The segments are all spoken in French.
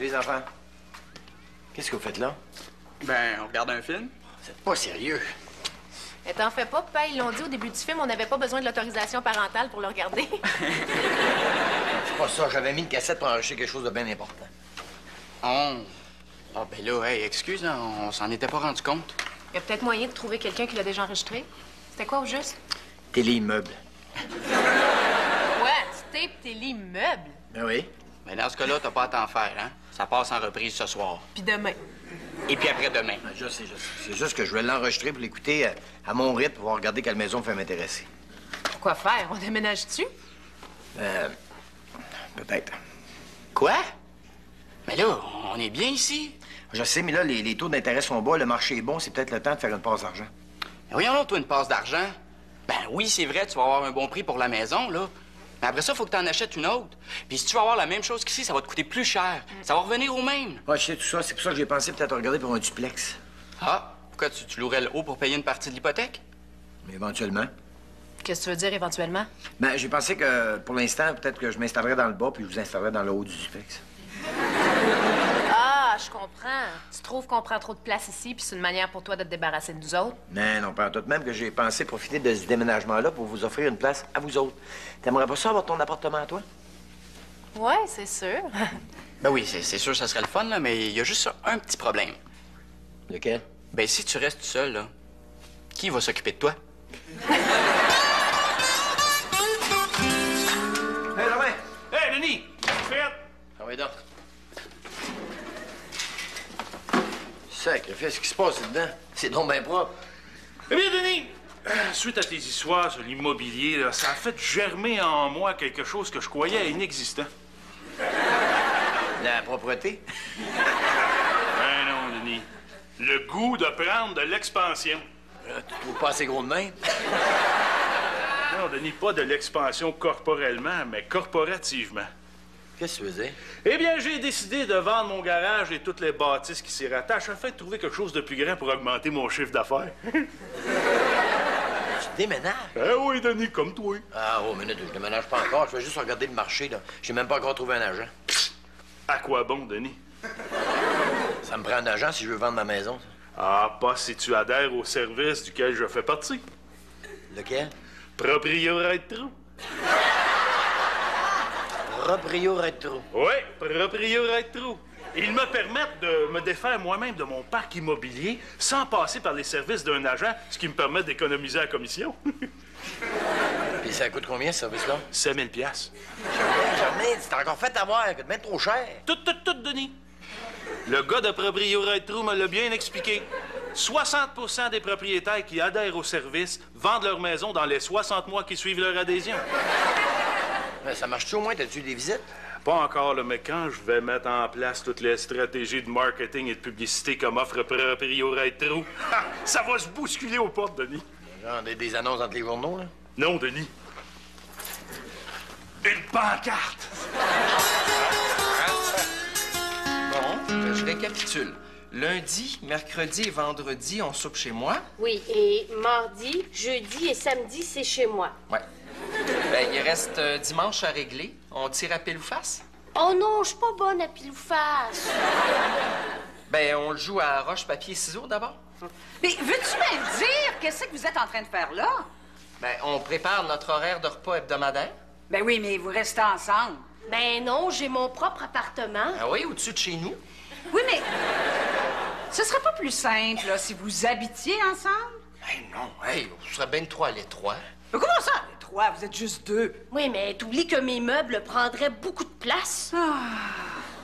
Les enfants, qu'est-ce que vous faites là? Ben, on regarde un film. C'est pas sérieux. Et t'en fais pas, papa. Ils l'ont dit au début du film, on n'avait pas besoin de l'autorisation parentale pour le regarder. C'est pas ça. J'avais mis une cassette pour enregistrer quelque chose de bien important. Oh. Ah, ben là, hey, excuse, hein, on s'en était pas rendu compte. Il y a peut-être moyen de trouver quelqu'un qui l'a déjà enregistré. C'était quoi au juste? Télé-immeuble. Ouais, tu tapes tes immeubles. Ben oui. Mais dans ce cas-là, t'as pas à t'en faire, hein? Ça passe en reprise ce soir. Puis demain. Et puis après-demain. Ben, je sais. C'est juste que je vais l'enregistrer pour l'écouter à mon rythme pour pouvoir regarder quelle maison me fait m'intéresser. Pourquoi faire? On déménage-tu? Peut-être. Quoi? Mais là, on est bien ici. Je sais, mais là, les taux d'intérêt sont bas, le marché est bon, c'est peut-être le temps de faire une passe d'argent. Mais voyons donc, toi, une passe d'argent. Ben oui, c'est vrai, tu vas avoir un bon prix pour la maison, là. Mais après ça, il faut que tu en achètes une autre. Puis si tu vas avoir la même chose qu'ici, ça va te coûter plus cher. Ça va revenir au même. Ouais, je sais tout ça. C'est pour ça que j'ai pensé peut-être regarder pour un duplex. Ah, pourquoi tu louerais le haut pour payer une partie de l'hypothèque? Mais éventuellement. Qu'est-ce que tu veux dire éventuellement? Ben, j'ai pensé que pour l'instant, peut-être que je m'installerais dans le bas puis je vous installerais dans le haut du duplex. Ah, je comprends. Tu trouves qu'on prend trop de place ici, puis c'est une manière pour toi de te débarrasser de nous autres? Non, pas en tout. Même que j'ai pensé profiter de ce déménagement-là pour vous offrir une place à vous autres. T'aimerais pas ça avoir ton appartement à toi? Ouais, c'est sûr. Ben oui, c'est sûr, ça serait le fun, là, mais il y a juste un petit problème. Lequel? Ben si tu restes tout seul, là, qui va s'occuper de toi? Hé, Romain! Hé, Denis! Faites! Ah oui, donc. Sacrifice, ce qui se passe dedans? C'est donc bien propre. Eh bien, Denis, suite à tes histoires sur l'immobilier, là, ça a fait germer en moi quelque chose que je croyais inexistant. La propreté? Ben non, Denis. Le goût de prendre de l'expansion. Tu trouves pas assez gros de main? Non, Denis, pas de l'expansion corporellement, mais corporativement. Qu'est-ce que tu veux dire? Eh bien, j'ai décidé de vendre mon garage et toutes les bâtisses qui s'y rattachent afin de trouver quelque chose de plus grand pour augmenter mon chiffre d'affaires. Tu déménages? Ben oui, Denis, comme toi. Ah, oh, minute, je déménage pas encore. Je vais juste regarder le marché, là. J'ai même pas encore trouvé un agent. À quoi bon, Denis? Ça me prend un agent si je veux vendre ma maison, ça. Ah, pas si tu adhères au service duquel je fais partie. Lequel? Proprio Retro. Proprio Retro. Oui, Proprio Retro. Ils me permettent de me défaire moi-même de mon parc immobilier sans passer par les services d'un agent, ce qui me permet d'économiser la commission. Puis ça coûte combien, ce service-là? 5 000 $. Jamais, c'est encore fait avoir. Ça coûte même trop cher. Tout, Denis. Le gars de Proprio Retro me l'a bien expliqué. 60% des propriétaires qui adhèrent au service vendent leur maison dans les 60 mois qui suivent leur adhésion. Mais ça marche-tu au moins? T'as-tu eu des visites? Pas encore, là, mais quand je vais mettre en place toutes les stratégies de marketing et de publicité comme offre Proprio Retro, ça va se bousculer aux portes, Denis. Genre des annonces entre les journaux, là? Non, Denis. Une pancarte! Bon, je récapitule. Lundi, mercredi et vendredi, on soupe chez moi. Oui, et mardi, jeudi et samedi, c'est chez moi. Ouais. Ben, il reste dimanche à régler. On tire à pile ou face? Oh non, je suis pas bonne à pile ou face. Ben, on le joue à roche, papier, ciseaux d'abord. Mais veux-tu me dire qu'est-ce que vous êtes en train de faire là? Ben, on prépare notre horaire de repas hebdomadaire. Ben oui, mais vous restez ensemble. Ben non, j'ai mon propre appartement. Ah oui, au-dessus de chez nous. Oui, mais ce serait pas plus simple là, si vous habitiez ensemble? Ben non, hey, on serait bien trois à l'étroit. Mais comment ça, les trois? Vous êtes juste deux. Oui, mais t'oublies que mes meubles prendraient beaucoup de place.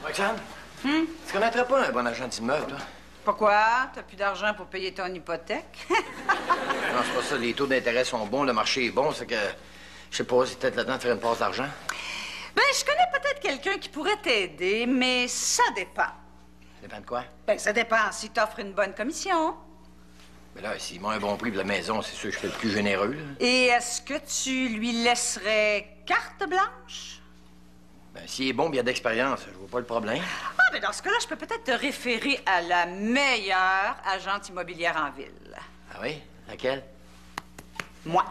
Roxane? Tu connaîtrais pas un bon agent d'immeuble, toi? Pourquoi? T'as plus d'argent pour payer ton hypothèque? Non, c'est pas ça. Les taux d'intérêt sont bons, le marché est bon, c'est que... Je sais pas, c'est peut-être le temps de faire une passe d'argent. Ben, je connais peut-être quelqu'un qui pourrait t'aider, mais ça dépend. Ça dépend de quoi? Ben, ça dépend si t'offres une bonne commission. Mais là, s'il m'a un bon prix pour la maison, c'est sûr que je serais le plus généreux, là. Et est-ce que tu lui laisserais carte blanche? Ben, s'il est bon, bien d'expérience, je vois pas le problème. Ah, ben dans ce cas-là, je peux peut-être te référer à la meilleure agente immobilière en ville. Ah oui? Laquelle? Moi.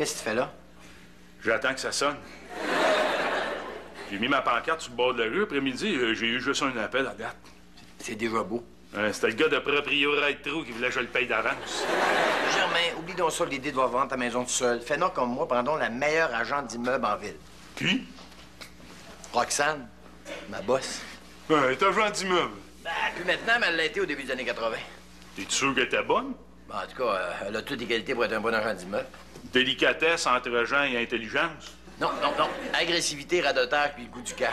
Qu'est-ce que tu fais là? J'attends que ça sonne. J'ai mis ma pancarte sur le bord de la rue. Après-midi, j'ai eu juste un appel à date. C'est déjà beau. C'était le gars de Proprio Right True qui voulait que je le paye d'avance. Germain, oublie donc ça, l'idée de devoir vendre ta maison tout seul. Fais-nous comme moi, prends donc la meilleure agent d'immeuble en ville. Qui? Roxane, ma boss. Ouais, t'as agent d'immeuble. Ben, plus maintenant, mais elle l'a été au début des années 80. T'es sûr qu'elle était bonne? Ben, en tout cas, elle a toutes les qualités pour être un bon agent d'immeuble. Délicatesse, entre-gens et intelligence? Non, non, non. Agressivité, radotage, puis le goût du cash.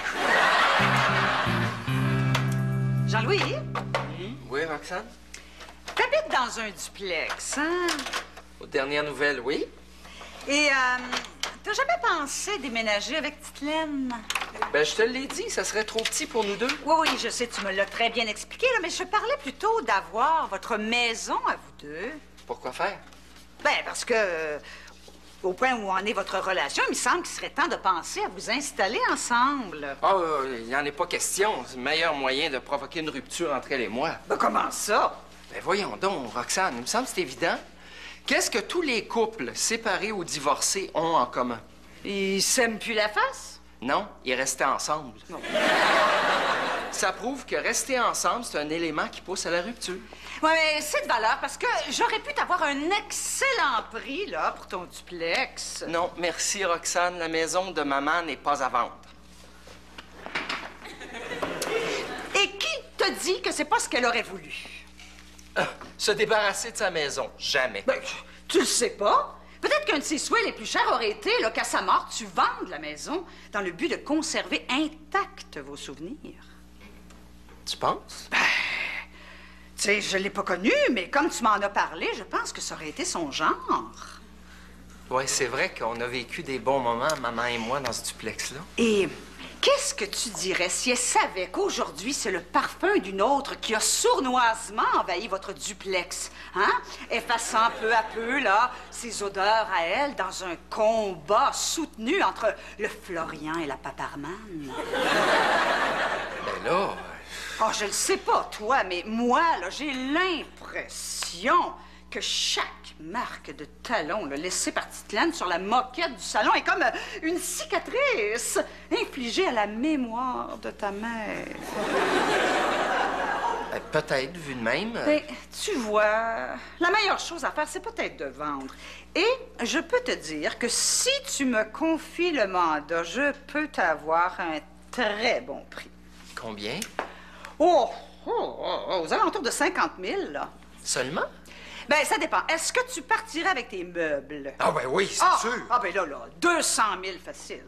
Jean-Louis, Oui, Roxane? t'habites dans un duplex, hein? Aux dernières nouvelles, oui? Et, t'as jamais pensé déménager avec Titelaine? Ben, je te l'ai dit, ça serait trop petit pour nous deux. Oui, oui, je sais, tu me l'as très bien expliqué, là, mais je parlais plutôt d'avoir votre maison à vous deux. Pourquoi faire? Ben, parce que, au point où en est votre relation, il me semble qu'il serait temps de penser à vous installer ensemble. Ah, il n'y en est pas question. C'est le meilleur moyen de provoquer une rupture entre elle et moi. Ben, comment ça? Ben, voyons donc, Roxane, il me semble que c'est évident. Qu'est-ce que tous les couples séparés ou divorcés ont en commun? Ils s'aiment plus la face? Non, ils restaient ensemble. Non. Ça prouve que rester ensemble, c'est un élément qui pousse à la rupture. Oui, mais c'est de valeur parce que j'aurais pu t'avoir un excellent prix, là, pour ton duplex. Non, merci, Roxane. La maison de maman n'est pas à vendre. Et qui te dit que c'est pas ce qu'elle aurait voulu? Se débarrasser de sa maison, jamais. Ben, tu le sais pas. Peut-être qu'un de ses souhaits les plus chers aurait été, là, qu'à sa mort, tu vendes la maison dans le but de conserver intacts vos souvenirs. Tu penses? Tu sais, je l'ai pas connu, mais comme tu m'en as parlé, je pense que ça aurait été son genre. Oui, c'est vrai qu'on a vécu des bons moments, maman et moi, dans ce duplex-là. Et qu'est-ce que tu dirais si elle savait qu'aujourd'hui, c'est le parfum d'une autre qui a sournoisement envahi votre duplex, hein? Effaçant peu à peu, là, ses odeurs à elle dans un combat soutenu entre le Florian et la Paparman. Ben là... Oh, je le sais pas, toi, mais moi, là, j'ai l'impression que chaque marque de talon là, laissée par Titelaine sur la moquette du salon est comme une cicatrice infligée à la mémoire de ta mère. Peut-être, vu de même. Mais tu vois, la meilleure chose à faire, c'est peut-être de vendre. Et je peux te dire que si tu me confies le mandat, je peux t'avoir un très bon prix. Combien? Aux alentours de 50 000, là. Seulement? Ben, ça dépend. Est-ce que tu partirais avec tes meubles? Ah ben oui, c'est sûr. Ah ben là, 200 000 facile.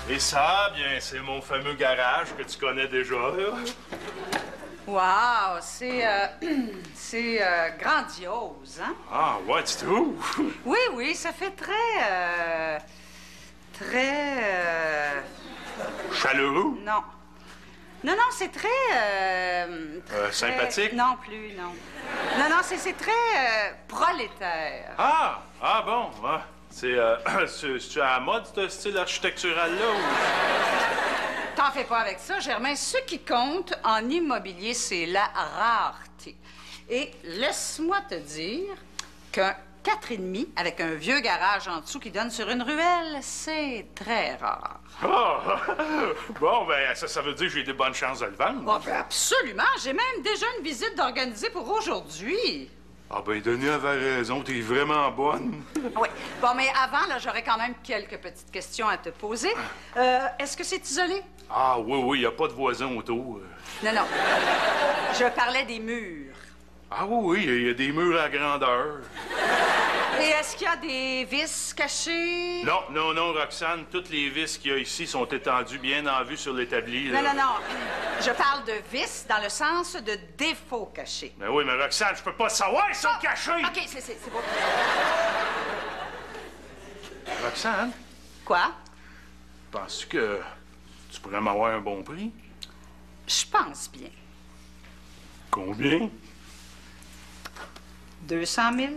Et ça, bien, c'est mon fameux garage que tu connais déjà, là. Wow, c'est grandiose, hein? Ah, ouais, tu trouves? Oui, oui, ça fait très... Chaleureux? Non. Non, non, c'est très... sympathique? Non plus, non. Non, non, c'est très prolétaire. Ah bon, ouais. C'est à la mode, ce style architectural-là, ou... T'en fais pas avec ça, Germain. Ce qui compte en immobilier, c'est la rareté. Et laisse-moi te dire qu'un 4,5 avec un vieux garage en dessous qui donne sur une ruelle, c'est très rare. Ah! Bon, ben, ça veut dire que j'ai des bonnes chances de le vendre. Oh, ben absolument. J'ai même déjà une visite d'organiser pour aujourd'hui. Ah, ben, Denis avait raison, t'es vraiment bonne. Oui. Bon, mais avant, là, j'aurais quand même quelques petites questions à te poser. Est-ce que c'est isolé? Ah, oui, y a pas de voisins autour. Non, non. Je parlais des murs. Ah oui, il y a des murs à grandeur. Et est-ce qu'il y a des vis cachées? Non, Roxane, toutes les vis qu'il y a ici sont étendues bien en vue sur l'établi. Non, non, non. Je parle de vis dans le sens de défauts cachés. Ben oui, mais Roxane, je peux pas savoir, ils sont cachés! OK, c'est bon. Roxane, Quoi? penses-tu que tu pourrais m'avoir un bon prix? Je pense bien. Combien? 200 000?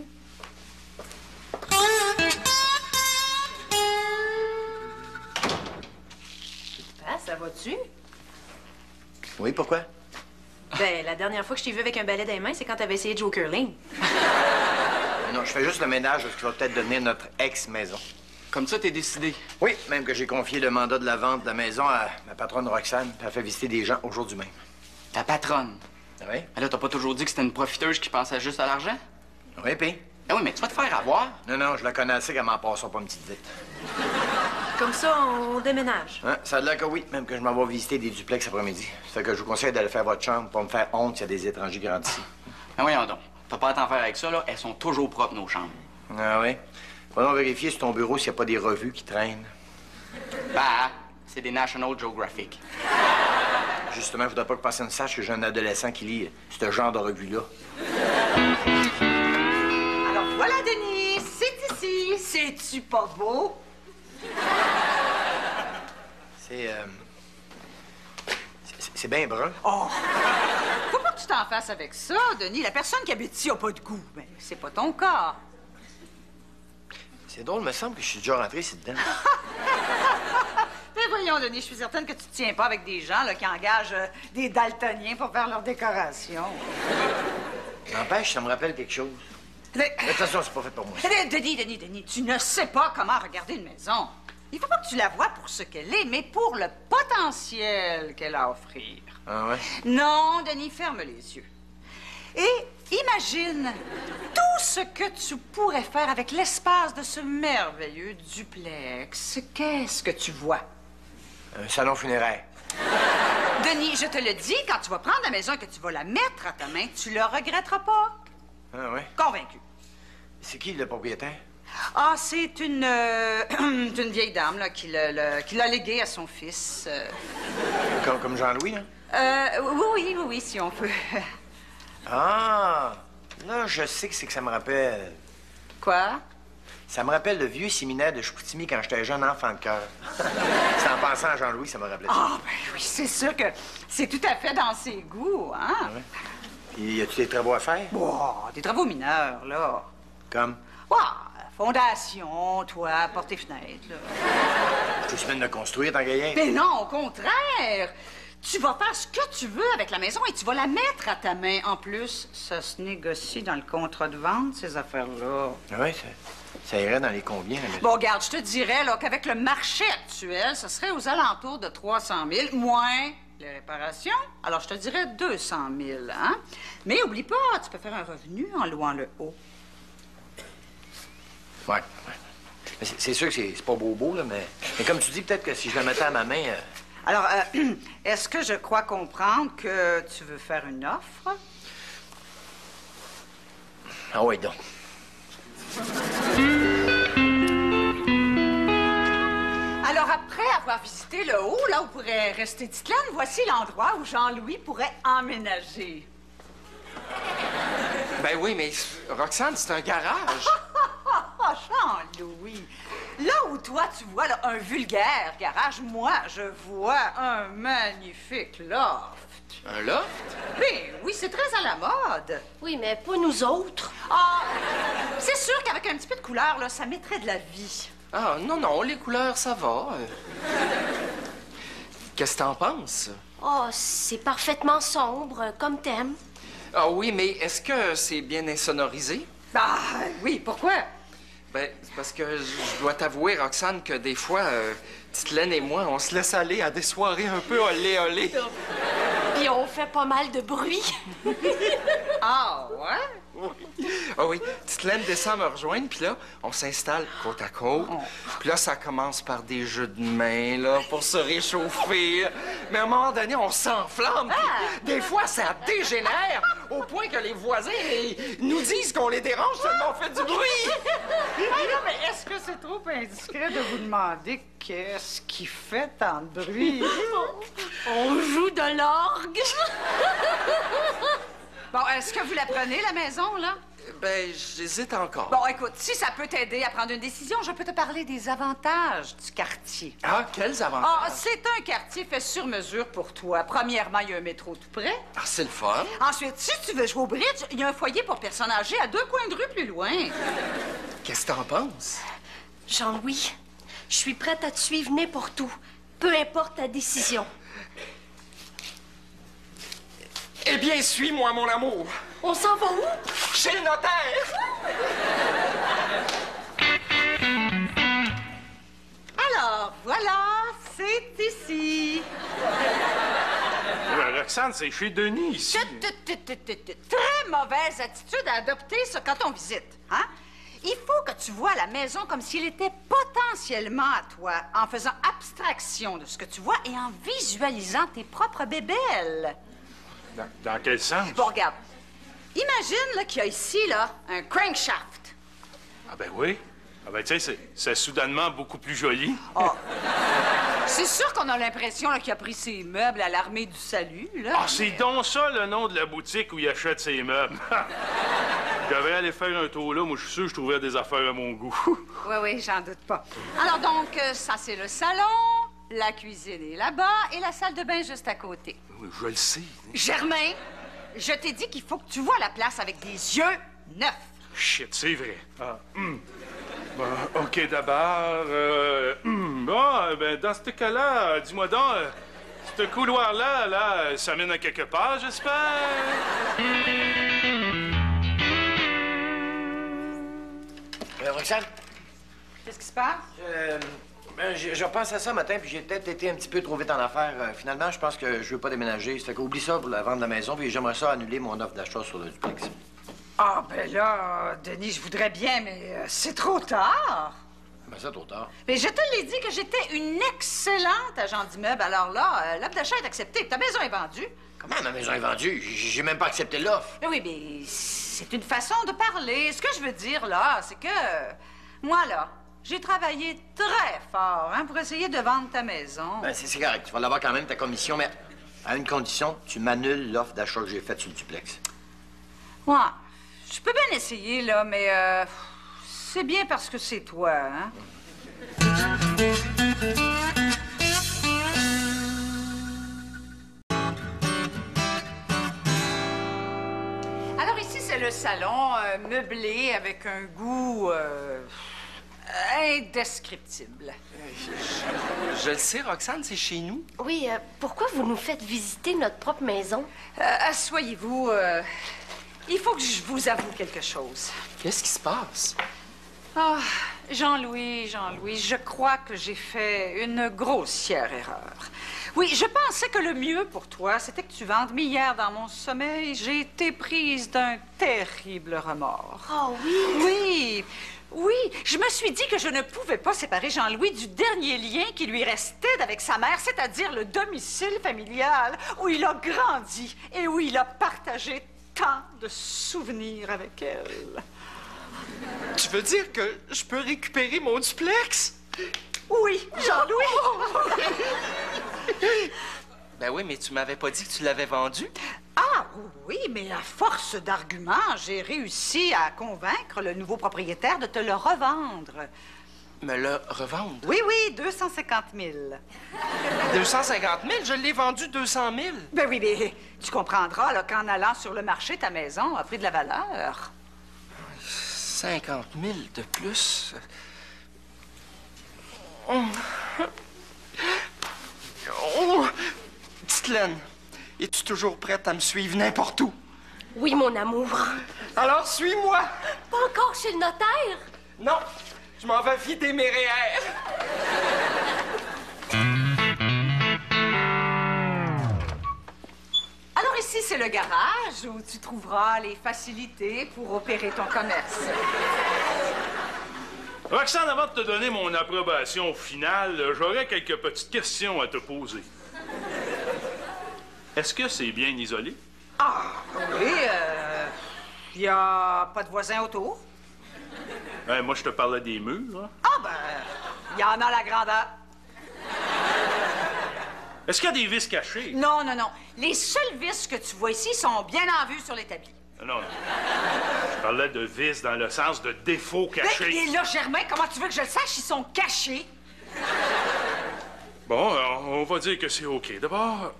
Ah, ça va-tu? Oui, pourquoi? Ben, la dernière fois que je t'ai vu avec un balai dans les mains, c'est quand t'avais essayé de jouer au curling. non, je fais juste le ménage de ce qui va peut-être devenir notre ex-maison. Comme ça, t'es décidé. Oui, même que j'ai confié le mandat de la vente de la maison à ma patronne Roxane, puis elle fait visiter des gens aujourd'hui même. Ta patronne. Ah oui? Mais là, t'as pas toujours dit que c'était une profiteuse qui pensait juste à l'argent? Oui, puis? Ah oui, mais tu vas te faire avoir. Non, non, je la connais assez qu'elle m'en passera pas une petite vite. Comme ça, on déménage. Hein? Ça a l'air que oui, même que je m'en vais visiter des duplex après-midi. Ça fait que je vous conseille d'aller faire votre chambre pour me faire honte s'il y a des étrangers qui rentrent ici. Ben voyons donc. T'as pas à t'en faire avec ça, là. Elles sont toujours propres, nos chambres. Ah oui? Va donc vérifier sur ton bureau s'il n'y a pas des revues qui traînent. Bah, c'est des National Geographic. Justement, je voudrais pas que personne sache que j'ai un adolescent qui lit ce genre de revue-là. Alors voilà, Denis, c'est ici. C'est-tu pas beau? C'est bien brun. Oh! Faut pas que tu t'en fasses avec ça, Denis. La personne qui habite ici a pas de goût. Mais c'est pas ton cas. C'est drôle, me semble que je suis déjà rentré ici dedans. Mais voyons, Denis, je suis certaine que tu te tiens pas avec des gens là, qui engagent des daltoniens pour faire leur décoration. N'empêche, ça me rappelle quelque chose. Mais- De toute façon, c'est pas fait pour moi. Denis, tu ne sais pas comment regarder une maison. Il faut pas que tu la vois pour ce qu'elle est, mais pour le potentiel qu'elle a à offrir. Ah ouais? Non, Denis, ferme les yeux. Et imagine tout ce que tu pourrais faire avec l'espace de ce merveilleux duplex. Qu'est-ce que tu vois? Un salon funéraire. Denis, je te le dis, quand tu vas prendre la maison et que tu vas la mettre à ta main, tu le regretteras pas. Ah ouais? Convaincu. C'est qui le propriétaire? Ah, c'est une vieille dame là, qui l'a légué à son fils. Comme Jean-Louis, hein? Oui, si on peut. Ah! Là, je sais que c'est que ça me rappelle. Quoi? Ça me rappelle le vieux séminaire de Chicoutimi quand j'étais jeune enfant de cœur. C'est en pensant à Jean-Louis, ça me rappelait ça. Ah, ben oui, c'est sûr que c'est tout à fait dans ses goûts, hein? Ah ouais? Puis, y a-tu des travaux à faire? Wow, des travaux mineurs, là. Comme? Wow, fondation, toit, portes et fenêtres, là. 2 semaines de construire, tant gaillard. Mais non, au contraire! Tu vas faire ce que tu veux avec la maison et tu vas la mettre à ta main. En plus, ça se négocie dans le contrat de vente, ces affaires-là. Ah ouais, ça irait dans les combien, la maison? Bon, regarde, je te dirais là, qu'avec le marché actuel, ce serait aux alentours de 300 000, moins les réparations. Alors, je te dirais 200 000, hein? Mais oublie pas, tu peux faire un revenu en louant le haut. Ouais. Mais c'est sûr que c'est pas beau, là, mais comme tu dis, peut-être que si je la mettais à ma main... Alors, est-ce que je crois comprendre que tu veux faire une offre? Ah ouais, donc. Alors, après avoir visité le haut, là où pourrait rester Titelaine, voici l'endroit où Jean-Louis pourrait emménager. Ben oui, mais Roxane, c'est un garage. Ah, Jean-Louis! Là où toi, tu vois là, un vulgaire garage, moi, je vois un magnifique loft. Un loft? Oui, c'est très à la mode. Oui, mais pas nous autres. Ah, c'est sûr qu'avec un petit peu de couleur, là, ça mettrait de la vie. Ah, non, les couleurs, ça va. Qu'est-ce que t'en penses? Oh, c'est parfaitement sombre, comme t'aimes. Ah oui, mais est-ce que c'est bien insonorisé? Ah, oui, pourquoi? Ben, c'est parce que je dois t'avouer, Roxane, que des fois, Titelaine et moi, on se laisse aller à des soirées un peu olé. Puis on fait pas mal de bruit. Ah, ouais? Oui. Ah oui, Titelaine descend me rejoindre, puis là, on s'installe côte à côte. Puis là, ça commence par des jeux de main, là, pour se réchauffer. Mais à un moment donné, on s'enflamme. Puis des fois, ça dégénère au point que les voisins nous disent qu'on les dérange tellement on fait du bruit. Ah non, mais est-ce que c'est trop indiscret de vous demander qu'est-ce qui fait tant de bruit? On joue de l'orgue. Bon, est-ce que vous la prenez, la maison, là? Ben, j'hésite encore. Bon, écoute, si ça peut t'aider à prendre une décision, je peux te parler des avantages du quartier. Ah, quels avantages? Ah, c'est un quartier fait sur mesure pour toi. Premièrement, il y a un métro tout près. Ah, c'est le fun. Ensuite, si tu veux jouer au bridge, il y a un foyer pour personnes âgées à 2 coins de rue plus loin. Qu'est-ce que t'en penses? Jean-Louis, je suis prête à te suivre n'importe où. Peu importe ta décision. Eh bien, suis-moi, mon amour. On s'en va où? Chez le notaire. Roxane, c'est chez Denis, ici. Très mauvaise attitude à adopter, ça, quand on visite, hein? Il faut que tu vois la maison comme s'il était potentiellement à toi, en faisant abstraction de ce que tu vois et en visualisant tes propres bébelles. Dans quel sens? Bon, regarde. Imagine là, qu'il y a ici là, un crankshaft. Ah ben oui. Ah ben tu sais, c'est soudainement beaucoup plus joli. Oh. C'est sûr qu'on a l'impression qu'il a pris ses meubles à l'Armée du Salut, là. Ah, c'est donc ça le nom de la boutique où il achète ses meubles. J'avais allé faire un tour là, moi je suis sûr que je trouverais des affaires à mon goût. Oui, j'en doute pas. Alors donc, ça c'est le salon, la cuisine est là-bas et la salle de bain juste à côté. Oui, je le sais. Germain, je t'ai dit qu'il faut que tu vois la place avec des yeux neufs. Shit, c'est vrai. Ah, bon, OK, d'abord, bon, ben, dans ce cas-là, dis-moi donc, ce couloir-là, ça mène à quelque part, j'espère? Roxane? Qu'est-ce qui se passe? Je repense à ça matin, puis j'ai peut-être été un petit peu trop vite en affaires. Finalement, je pense que je veux pas déménager. Ça fait qu'oublie ça pour la vente de la maison, puis j'aimerais ça annuler mon offre d'achat sur le duplex. Ah, ben là, Denis, je voudrais bien, mais c'est trop tard. Ben ça, trop tard. Mais je te l'ai dit que j'étais une excellente agent d'immeuble. Alors là, l'offre d'achat est acceptée. Ta maison est vendue. Comment ma maison est vendue? J'ai même pas accepté l'offre. Mais oui, mais c'est une façon de parler. Ce que je veux dire, là, c'est que... moi, là, j'ai travaillé très fort pour essayer de vendre ta maison. Ben, c'est correct. Tu vas l'avoir quand même, ta commission, mais à une condition, tu m'annules l'offre d'achat que j'ai faite sur le duplex. Ouais, je peux bien essayer, là, mais c'est bien parce que c'est toi, hein? Alors ici, c'est le salon meublé avec un goût indescriptible. Je le sais, Roxane, c'est chez nous. Oui, pourquoi vous nous faites visiter notre propre maison? Asseyez-vous. Il faut que je vous avoue quelque chose. Qu'est-ce qui se passe? Ah, Jean-Louis, je crois que j'ai fait une grossière erreur. Oui, je pensais que le mieux pour toi, c'était que tu vendes, mais hier, dans mon sommeil, j'ai été prise d'un terrible remords. Oh oui? Oui, oui, je me suis dit que je ne pouvais pas séparer Jean-Louis du dernier lien qui lui restait avec sa mère, c'est-à-dire le domicile familial où il a grandi et où il a partagé tant de souvenirs avec elle. Tu veux dire que je peux récupérer mon duplex? Oui, Jean-Louis! Ben oui, mais tu m'avais pas dit que tu l'avais vendu? Ah oui, mais à force d'arguments, j'ai réussi à convaincre le nouveau propriétaire de te le revendre. Me le revendre? Oui, 250 000. 250 000? Je l'ai vendu 200 000. Ben oui, mais tu comprendras là, qu'en allant sur le marché, ta maison a pris de la valeur. 50 000 de plus? Petite Laine, es-tu toujours prête à me suivre n'importe où? Oui, mon amour. Alors, suis-moi! Pas encore chez le notaire? Non, je m'en vais vider mes REER. Alors ici, c'est le garage où tu trouveras les facilités pour opérer ton commerce. Roxane, avant de te donner mon approbation finale, j'aurais quelques petites questions à te poser. Est-ce que c'est bien isolé? Ah, oui, il y a pas de voisins autour. Moi, je te parlais des murs. Hein? Ah, ben, il y en a la grandeur. Est-ce qu'il y a des vis cachées? Non. Les seuls vis que tu vois ici sont bien en vue sur l'établi. Non. Je parlais de vis dans le sens de défauts cachés. Et là, Germain, comment tu veux que je le sache? Ils sont cachés. Bon, alors, on va dire que c'est OK. D'abord,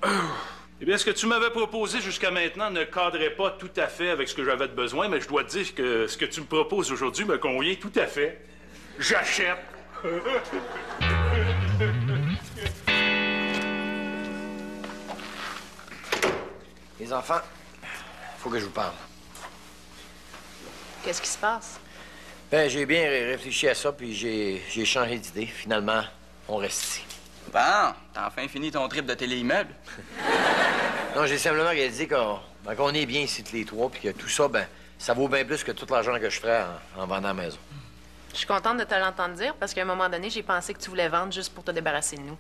eh bien, ce que tu m'avais proposé jusqu'à maintenant ne cadrait pas tout à fait avec ce que j'avais de besoin, mais je dois te dire que ce que tu me proposes aujourd'hui me convient tout à fait. J'achète. Les enfants, faut que je vous parle. Qu'est-ce qui se passe? Ben, j'ai bien réfléchi à ça, puis j'ai changé d'idée. Finalement, on reste ici. Bon, t'as enfin fini ton trip de télé-immeuble. Non, j'ai simplement réalisé qu'on est bien ici, tous les trois, puis que tout ça, ben, ça vaut bien plus que tout l'argent que je ferais en vendant la maison. Je suis contente de te l'entendre dire parce qu'à un moment donné, j'ai pensé que tu voulais vendre juste pour te débarrasser de nous.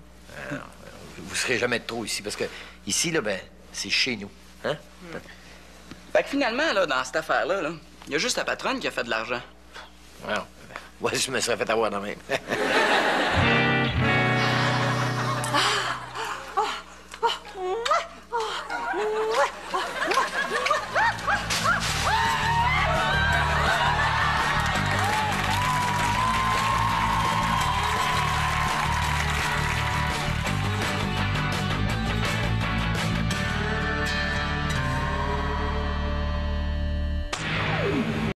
Vous serez jamais de trop ici, parce que ici, là, ben, c'est chez nous. Hein? Fait que finalement, là, dans cette affaire-là, là, il y a juste la patronne qui a fait de l'argent. Alors, ouais, je me serais fait avoir de même.